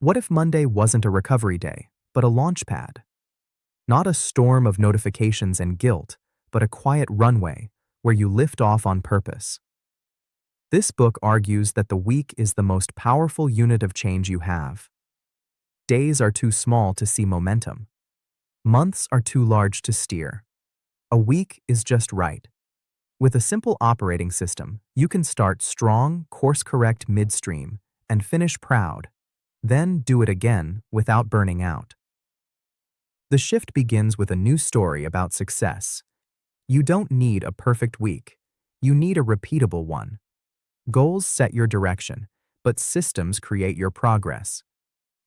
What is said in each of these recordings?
What if Monday wasn't a recovery day, but a launch pad? Not a storm of notifications and guilt, but a quiet runway where you lift off on purpose. This book argues that the week is the most powerful unit of change you have. Days are too small to see momentum. Months are too large to steer. A week is just right. With a simple operating system, you can start strong, course-correct midstream, and finish proud. Then do it again without burning out. The shift begins with a new story about success. You don't need a perfect week. You need a repeatable one. Goals set your direction, but systems create your progress.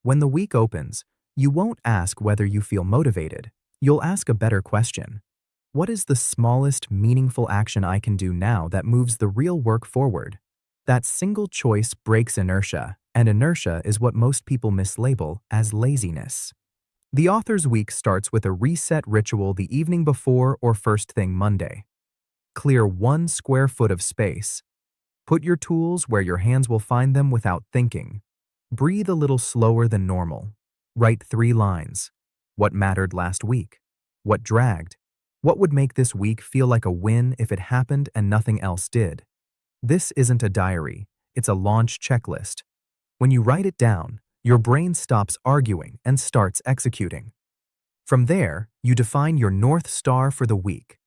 When the week opens, you won't ask whether you feel motivated. You'll ask a better question. What is the smallest, meaningful action I can do now that moves the real work forward? That single choice breaks inertia, and inertia is what most people mislabel as laziness. The author's week starts with a reset ritual the evening before or first thing Monday. Clear 1 square foot of space. Put your tools where your hands will find them without thinking. Breathe a little slower than normal. Write 3 lines. What mattered last week? What dragged? What would make this week feel like a win if it happened and nothing else did? This isn't a diary, it's a launch checklist. When you write it down, your brain stops arguing and starts executing. From there, you define your North Star for the week.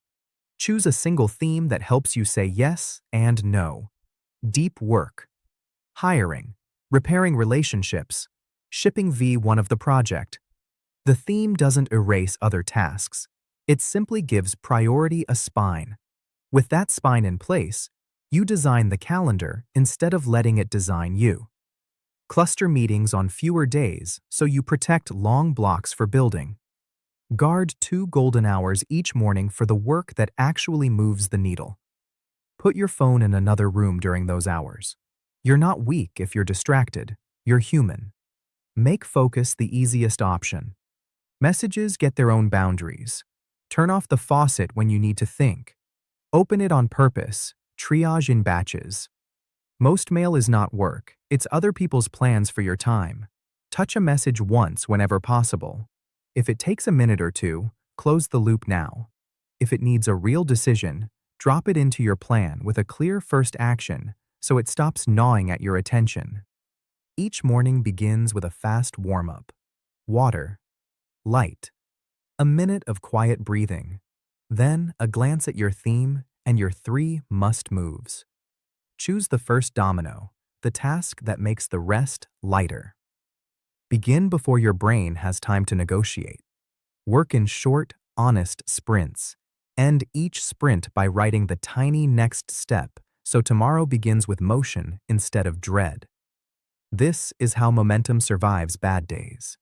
Choose a single theme that helps you say yes and no. Deep work. Hiring. Repairing relationships. Shipping V1 of the project. The theme doesn't erase other tasks. It simply gives priority a spine. With that spine in place, you design the calendar instead of letting it design you. Cluster meetings on fewer days so you protect long blocks for building. Guard 2 golden hours each morning for the work that actually moves the needle. Put your phone in another room during those hours. You're not weak if you're distracted. You're human. Make focus the easiest option. Messages get their own boundaries. Turn off the faucet when you need to think. Open it on purpose. Triage in batches. Most mail is not work. It's other people's plans for your time. Touch a message once whenever possible. If it takes a minute or two, close the loop now. If it needs a real decision, drop it into your plan with a clear first action so it stops gnawing at your attention. Each morning begins with a fast warm-up. Water. Light. A minute of quiet breathing. Then a glance at your theme and your 3 must-moves. Choose the first domino, the task that makes the rest lighter. Begin before your brain has time to negotiate. Work in short, honest sprints. End each sprint by writing the tiny next step so tomorrow begins with motion instead of dread. This is how momentum survives bad days.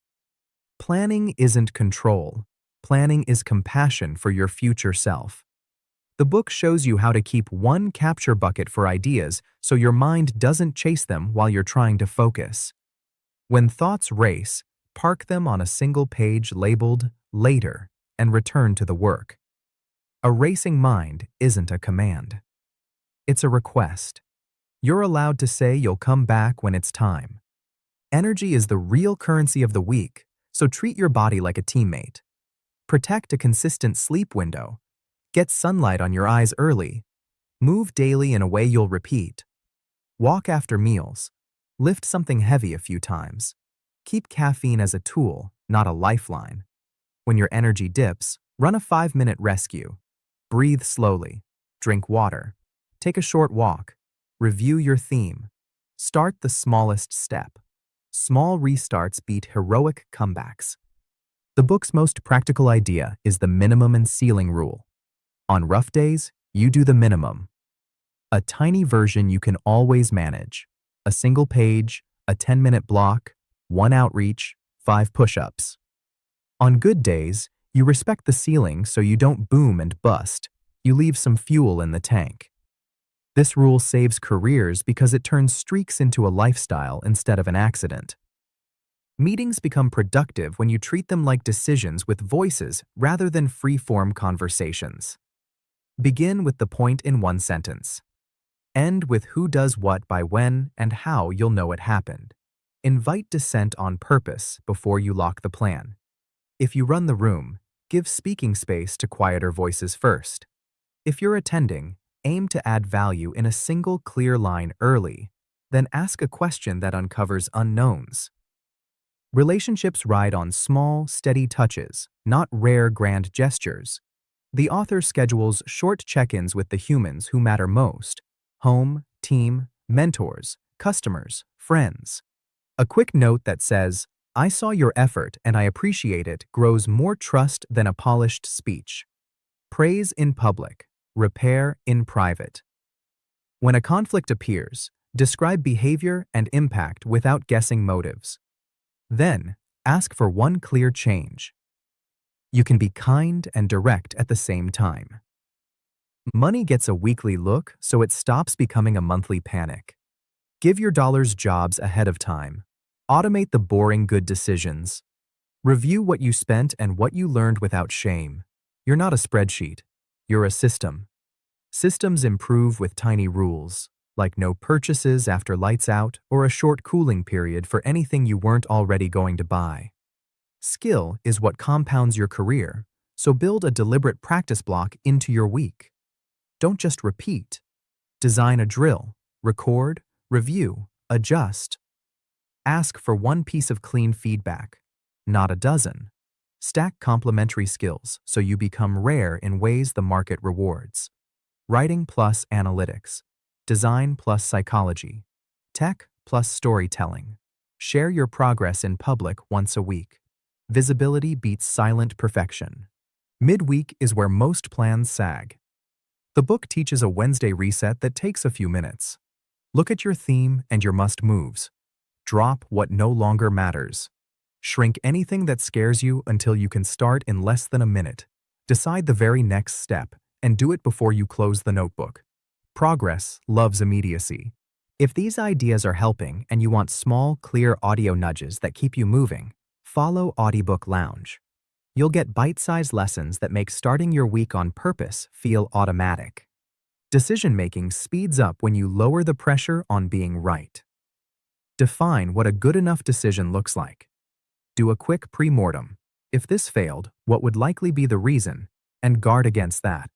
Planning isn't control. Planning is compassion for your future self. The book shows you how to keep 1 capture bucket for ideas so your mind doesn't chase them while you're trying to focus. When thoughts race, park them on a single page labeled Later and return to the work. A racing mind isn't a command. It's a request. You're allowed to say you'll come back when it's time. Energy is the real currency of the week, so treat your body like a teammate. Protect a consistent sleep window. Get sunlight on your eyes early. Move daily in a way you'll repeat. Walk after meals. Lift something heavy a few times. Keep caffeine as a tool, not a lifeline. When your energy dips, run a 5-minute rescue. Breathe slowly. Drink water. Take a short walk. Review your theme. Start the smallest step. Small restarts beat heroic comebacks. The book's most practical idea is the minimum and ceiling rule. On rough days, you do the minimum. A tiny version you can always manage. A single page, a 10-minute block, 1 outreach, 5 push-ups. On good days, you respect the ceiling so you don't boom and bust. You leave some fuel in the tank. This rule saves careers because it turns streaks into a lifestyle instead of an accident. Meetings become productive when you treat them like decisions with voices rather than free-form conversations. Begin with the point in 1 sentence. End with who does what by when and how you'll know it happened. Invite dissent on purpose before you lock the plan. If you run the room, give speaking space to quieter voices first. If you're attending, aim to add value in a single clear line early, then ask a question that uncovers unknowns. Relationships ride on small, steady touches, not rare grand gestures. The author schedules short check-ins with the humans who matter most: home, team, mentors, customers, friends. A quick note that says, "I saw your effort and I appreciate it," grows more trust than a polished speech. Praise in public, repair in private. When a conflict appears, describe behavior and impact without guessing motives. Then, ask for one clear change. You can be kind and direct at the same time. Money gets a weekly look, so it stops becoming a monthly panic. Give your dollars jobs ahead of time. Automate the boring good decisions. Review what you spent and what you learned without shame. You're not a spreadsheet. You're a system. Systems improve with tiny rules, like no purchases after lights out or a short cooling period for anything you weren't already going to buy. Skill is what compounds your career, so build a deliberate practice block into your week. Don't just repeat. Design a drill, record, review, adjust. Ask for one piece of clean feedback, not a dozen. Stack complementary skills so you become rare in ways the market rewards. Writing plus analytics. Design plus psychology. Tech plus storytelling. Share your progress in public once a week. Visibility beats silent perfection. Midweek is where most plans sag. The book teaches a Wednesday reset that takes a few minutes. Look at your theme and your must-moves. Drop what no longer matters. Shrink anything that scares you until you can start in less than a minute. Decide the very next step and do it before you close the notebook. Progress loves immediacy. If these ideas are helping and you want small, clear audio nudges that keep you moving, follow Audiobook Lounge. You'll get bite-sized lessons that make starting your week on purpose feel automatic. Decision-making speeds up when you lower the pressure on being right. Define what a good enough decision looks like. Do a quick pre-mortem. If this failed, what would likely be the reason? And guard against that.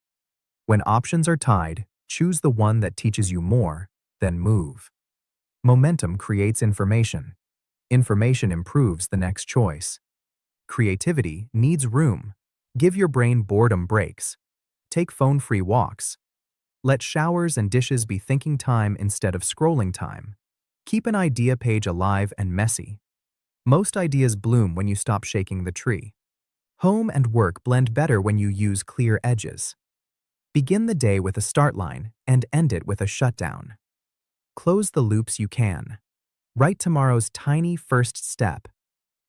When options are tied, choose the one that teaches you more, then move. Momentum creates information. Information improves the next choice. Creativity needs room. Give your brain boredom breaks. Take phone-free walks. Let showers and dishes be thinking time instead of scrolling time. Keep an idea page alive and messy. Most ideas bloom when you stop shaking the tree. Home and work blend better when you use clear edges. Begin the day with a start line and end it with a shutdown. Close the loops you can. Write tomorrow's tiny first step.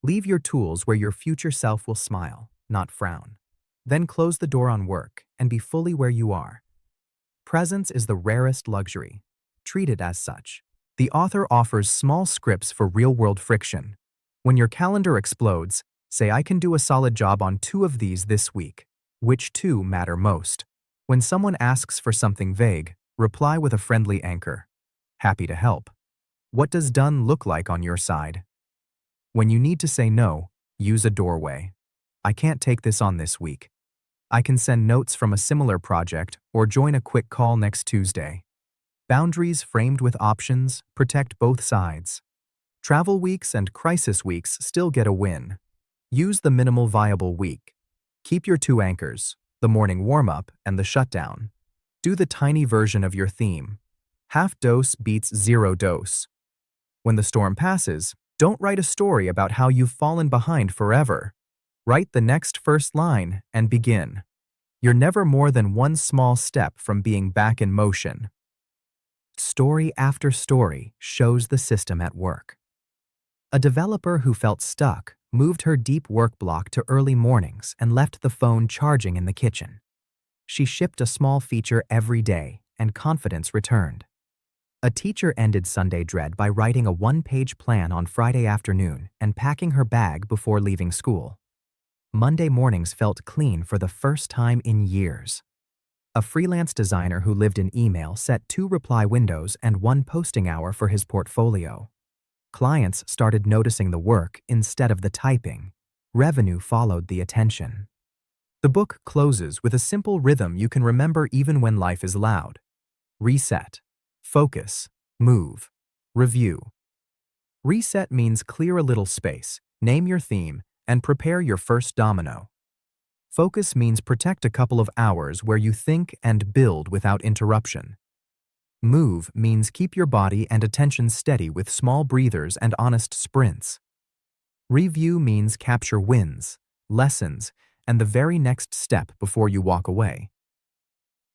Leave your tools where your future self will smile, not frown. Then close the door on work and be fully where you are. Presence is the rarest luxury. Treat it as such. The author offers small scripts for real-world friction. When your calendar explodes, say, "I can do a solid job on 2 of these this week." Which 2 matter most? When someone asks for something vague, reply with a friendly anchor. Happy to help. What does done look like on your side? When you need to say no, use a doorway. "I can't take this on this week. I can send notes from a similar project or join a quick call next Tuesday." Boundaries framed with options protect both sides. Travel weeks and crisis weeks still get a win. Use the minimal viable week. Keep your 2 anchors, the morning warm-up and the shutdown. Do the tiny version of your theme. Half dose beats 0 dose. When the storm passes, don't write a story about how you've fallen behind forever. Write the next first line and begin. You're never more than one small step from being back in motion. Story after story shows the system at work. A developer who felt stuck moved her deep work block to early mornings and left the phone charging in the kitchen. She shipped a small feature every day, and confidence returned. A teacher ended Sunday dread by writing a 1-page plan on Friday afternoon and packing her bag before leaving school. Monday mornings felt clean for the first time in years. A freelance designer who lived in email set 2 reply windows and 1 posting hour for his portfolio. Clients started noticing the work instead of the typing. Revenue followed the attention. The book closes with a simple rhythm you can remember even when life is loud. Reset. Focus. Move. Review. Reset means clear a little space, name your theme, and prepare your first domino. Focus means protect a couple of hours where you think and build without interruption. Move means keep your body and attention steady with small breathers and honest sprints. Review means capture wins, lessons, and the very next step before you walk away.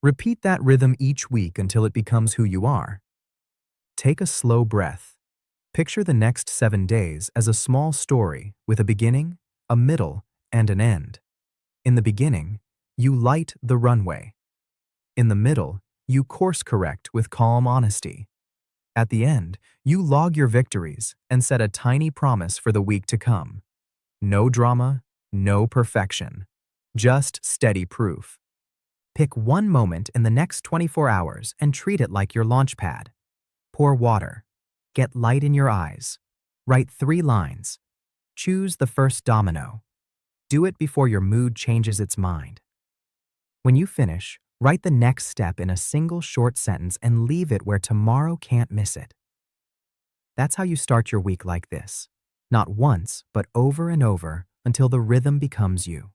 Repeat that rhythm each week until it becomes who you are. Take a slow breath. Picture the next 7 days as a small story with a beginning, a middle, and an end. In the beginning, you light the runway. In the middle, you course correct with calm honesty. At the end, you log your victories and set a tiny promise for the week to come. No drama, no perfection, just steady proof. Pick one moment in the next 24 hours and treat it like your launch pad. Pour water. Get light in your eyes. Write 3 lines. Choose the first domino. Do it before your mood changes its mind. When you finish, write the next step in a single short sentence and leave it where tomorrow can't miss it. That's how you start your week like this. Not once, but over and over until the rhythm becomes you.